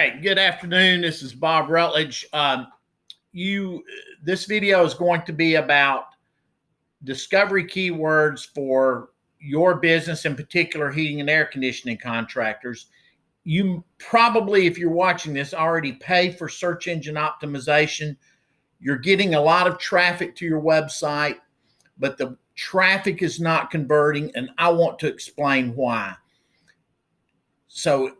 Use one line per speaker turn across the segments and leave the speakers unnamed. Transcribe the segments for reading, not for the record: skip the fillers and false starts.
right, good afternoon. This is Bob Rutledge. This video is going to be about discovery keywords for your business, in particular, heating and air conditioning contractors. You probably, if you're watching this, already pay for search engine optimization. You're getting a lot of traffic to your website, but the traffic is not converting, and I want to explain why. So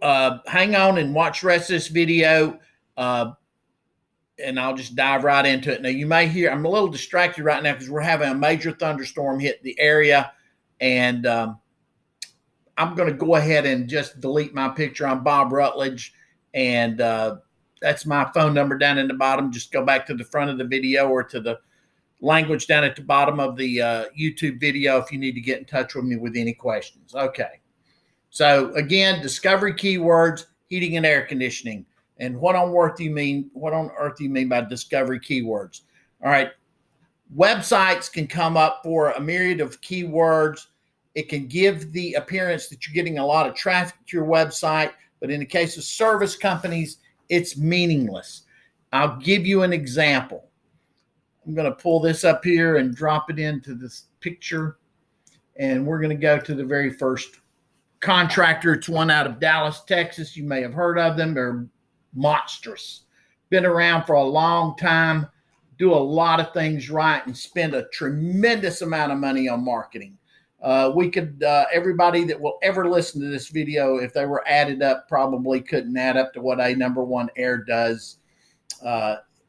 hang on and watch the rest of this video, and I'll just dive right into it. Now, you may hear I'm a little distracted right now because we're having a major thunderstorm hit the area, and I'm going to go ahead and just delete my picture. I'm Bob Rutledge, and that's my phone number down in the bottom. Just go back to the front of the video or to the language down at the bottom of the YouTube video if you need to get in touch with me with any questions. Okay. So again, discovery keywords, heating and air conditioning. And what on earth do you mean by discovery keywords? All right. Websites can come up for a myriad of keywords. It can give the appearance that you're getting a lot of traffic to your website, but in the case of service companies, it's meaningless. I'll give you an example. I'm going to pull this up here and drop it into this picture, and we're going to go to the very first contractor. It's one out of Dallas, Texas. You may have heard of them. They're monstrous. Been around for a long time, do a lot of things right, and spend a tremendous amount of money on marketing. Everybody that will ever listen to this video, if they were added up, probably couldn't add up to what a number one air does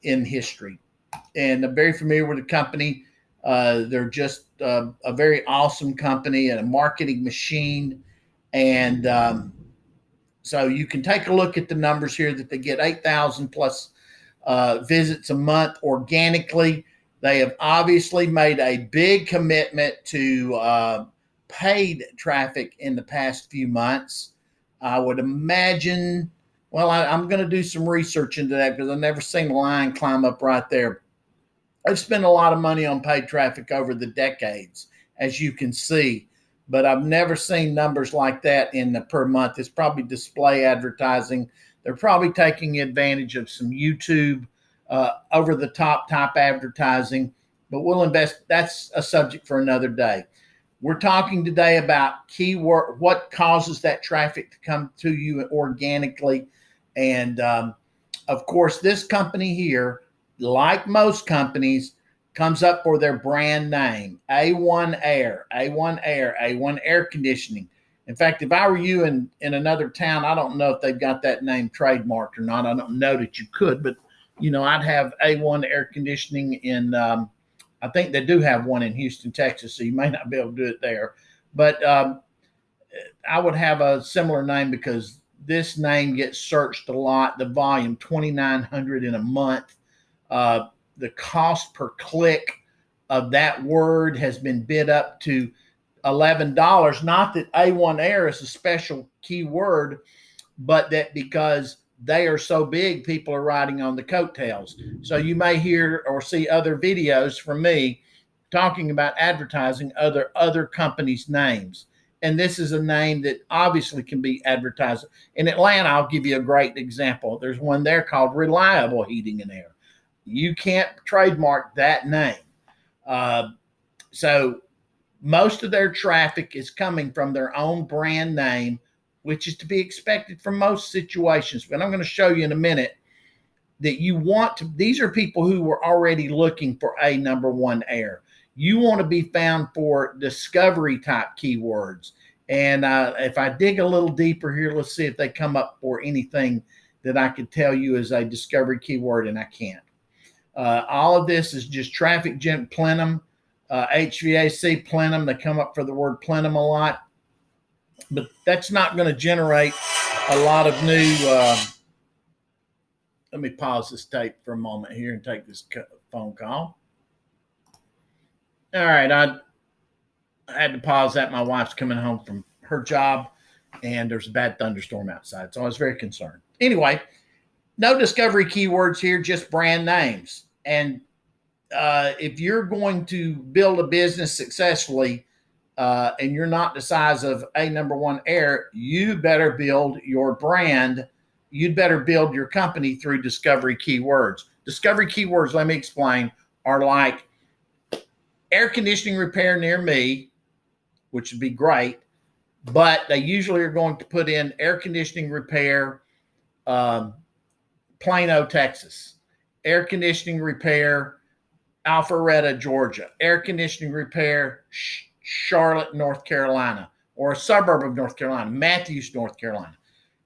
in history. And I'm very familiar with the company. They're just a very awesome company and a marketing machine. And so you can take a look at the numbers here that they get 8,000 plus visits a month organically. They have obviously made a big commitment to paid traffic in the past few months. I would imagine, well, I'm going to do some research into that because I've never seen a line climb up right there. I've spent a lot of money on paid traffic over the decades, as you can see, but I've never seen numbers like that in the per month. It's probably display advertising. They're probably taking advantage of some YouTube over-the-top type advertising, but we'll invest. That's a subject for another day. We're talking today about keyword, what causes that traffic to come to you organically. And of course, this company here, like most companies, comes up for their brand name, A1 Air, A1 Air, A1 Air Conditioning. In fact, if I were you in another town, I don't know if they've got that name trademarked or not. I don't know that you could, but, you know, I'd have A1 Air Conditioning in, I think they do have one in Houston, Texas, so you may not be able to do it there. But I would have a similar name because this name gets searched a lot. The volume, 2,900 in a month. The cost per click of that word has been bid up to $11. Not that A1 Air is a special keyword, but that because they are so big, people are riding on the coattails. So you may hear or see other videos from me talking about advertising other companies' names. And this is a name that obviously can be advertised. In Atlanta, I'll give you a great example. There's one there called Reliable Heating and Air. You can't trademark that name. So most of their traffic is coming from their own brand name, which is to be expected from most situations. But I'm going to show you in a minute that you want to, these are people who were already looking for a number one air. You want to be found for discovery type keywords. And if I dig a little deeper here, let's see if they come up for anything that I could tell you is a discovery keyword, and I can't. All of this is just traffic gen plenum, HVAC plenum. They come up for the word plenum a lot, but that's not going to generate a lot of new. Let me pause this tape for a moment here and take this phone call. All right, I had to pause that. My wife's coming home from her job, and there's a bad thunderstorm outside, so I was very concerned. Anyway, no discovery keywords here, just brand names. And if you're going to build a business successfully and you're not the size of a number one air, you better build your brand you'd better build your company through discovery keywords. Discovery keywords, let me explain, are like air conditioning repair near me, which would be great, but they usually are going to put in air conditioning repair, Plano, Texas, air conditioning repair, Alpharetta, Georgia, air conditioning repair, Charlotte, North Carolina, or a suburb of North Carolina, Matthews, North Carolina.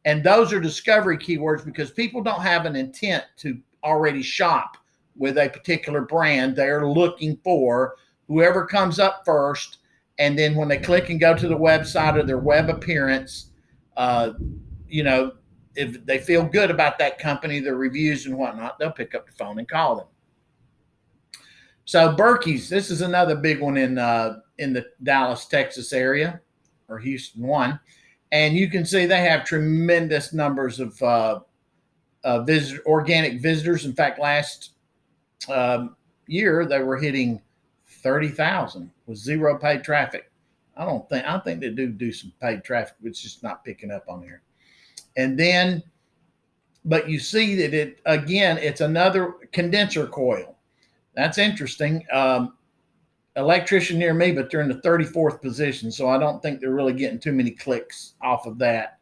And those are discovery keywords because people don't have an intent to already shop with a particular brand. They're looking for whoever comes up first. And then when they click and go to the website or their web appearance, if they feel good about that company, their reviews and whatnot, they'll pick up the phone and call them. So Berkey's, this is another big one in the Dallas, Texas area, or Houston one. And you can see they have tremendous numbers of organic visitors. In fact, last year they were hitting 30,000 with zero paid traffic. I think they do some paid traffic, but it's just not picking up on here. And then, but you see that it's another condenser coil. That's interesting. Electrician near me, but they're in the 34th position. So I don't think they're really getting too many clicks off of that.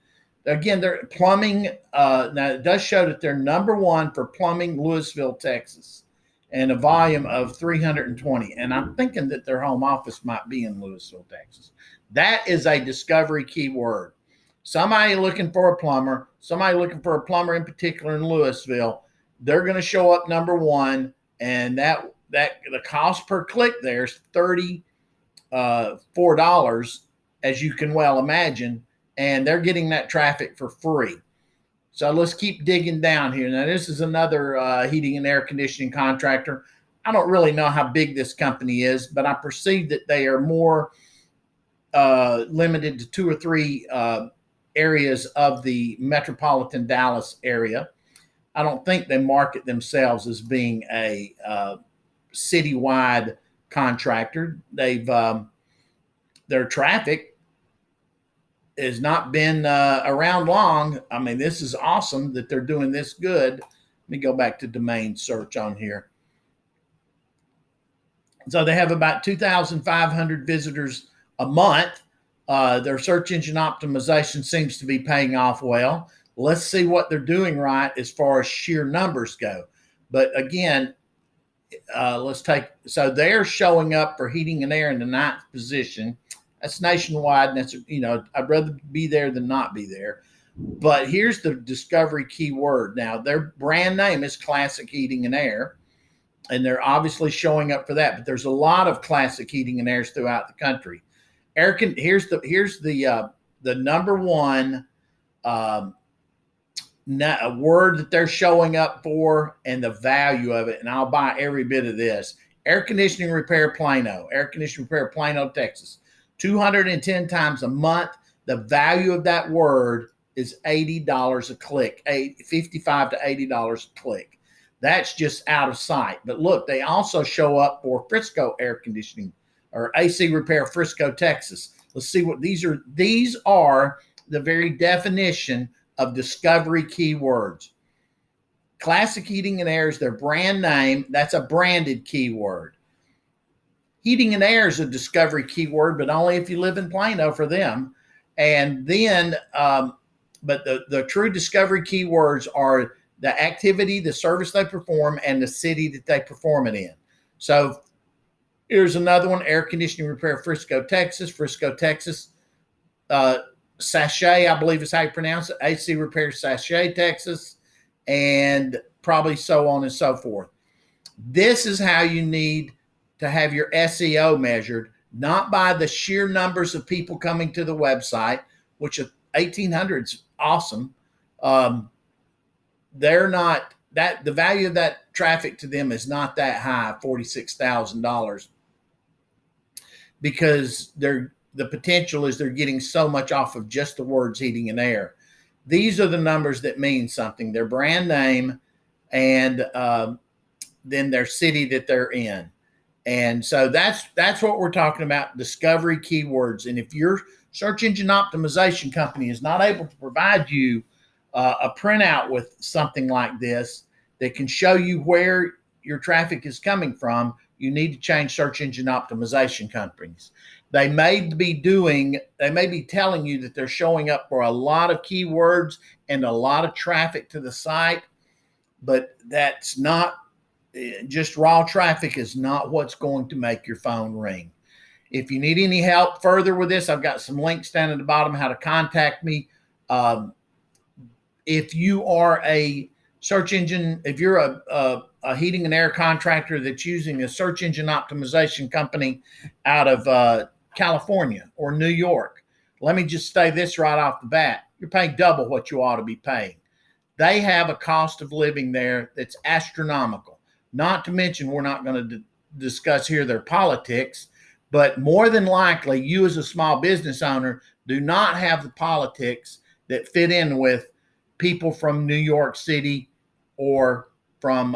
Again, they're plumbing. Now it does show that they're number one for plumbing, Louisville, Texas, and a volume of 320. And I'm thinking that their home office might be in Louisville, Texas. That is a discovery keyword. Somebody looking for a plumber, in particular in Louisville, they're going to show up number one. And that the cost per click there is $34, as you can well imagine, and they're getting that traffic for free. So let's keep digging down here. Now, this is another heating and air conditioning contractor. I don't really know how big this company is, but I perceive that they are more limited to 2 or 3 areas of the metropolitan Dallas area. I don't think they market themselves as being a citywide contractor. They've their traffic has not been around long. I mean, this is awesome that they're doing this good. Let me go back to domain search on here. So they have about 2,500 visitors a month. Their search engine optimization seems to be paying off well. Let's see what they're doing right as far as sheer numbers go. But again, so they're showing up for heating and air in the 9th position. That's nationwide, and that's, I'd rather be there than not be there. But here's the discovery keyword. Now, their brand name is Classic Heating and Air, and they're obviously showing up for that. But there's a lot of classic heating and airs throughout the country. Here's the number one a word that they're showing up for and the value of it. And I'll buy every bit of this. Air conditioning repair Plano, Texas, 210 times a month. The value of that word is $80 a click, $55 to $80 a click. That's just out of sight. But look, they also show up for Frisco air conditioning or AC repair, Frisco, Texas. Let's see what these are. These are the very definition of discovery keywords. Classic Heating and Air is their brand name. That's a branded keyword. Heating and air is a discovery keyword, but only if you live in Plano for them. And then, but the true discovery keywords are the activity, the service they perform, and the city that they perform it in. So here's another one, air conditioning repair, Frisco, Texas. Sachet, I believe is how you pronounce it. AC repair, Sachet, Texas, and probably so on and so forth. This is how you need to have your SEO measured, not by the sheer numbers of people coming to the website, which 1,800 is awesome. They're not that the value of that traffic to them is not that high, $46,000, because the potential is they're getting so much off of just the words heating and air. These are the numbers that mean something, their brand name and then their city that they're in. And so that's what we're talking about, discovery keywords. And if your search engine optimization company is not able to provide you a printout with something like this that can show you where your traffic is coming from, you need to change search engine optimization companies. They may be telling you that they're showing up for a lot of keywords and a lot of traffic to the site, but that's not, just raw traffic is not what's going to make your phone ring. If you need any help further with this, I've got some links down at the bottom how to contact me. If you are a search engine, if you're a heating and air contractor that's using a search engine optimization company out of California or New York, let me just say this right off the bat. You're paying double what you ought to be paying. They have a cost of living there that's astronomical. Not to mention, we're not going to discuss here their politics, but more than likely, you as a small business owner do not have the politics that fit in with people from New York City or from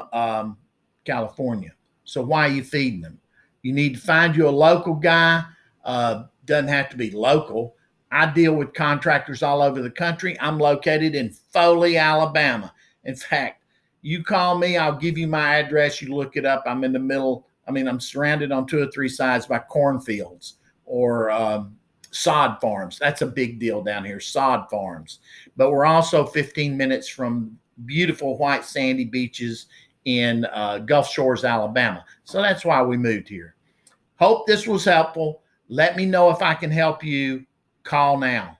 California. So why are you feeding them? You need to find you a local guy. Doesn't have to be local. I deal with contractors all over the country. I'm located in Foley, Alabama. In fact, you call me, I'll give you my address. You look it up. I'm in the middle. I'm surrounded on 2 or 3 sides by cornfields or sod farms. That's a big deal down here, sod farms. But we're also 15 minutes from beautiful white sandy beaches in Gulf Shores, Alabama. So that's why we moved here. Hope this was helpful. Let me know if I can help you. Call now.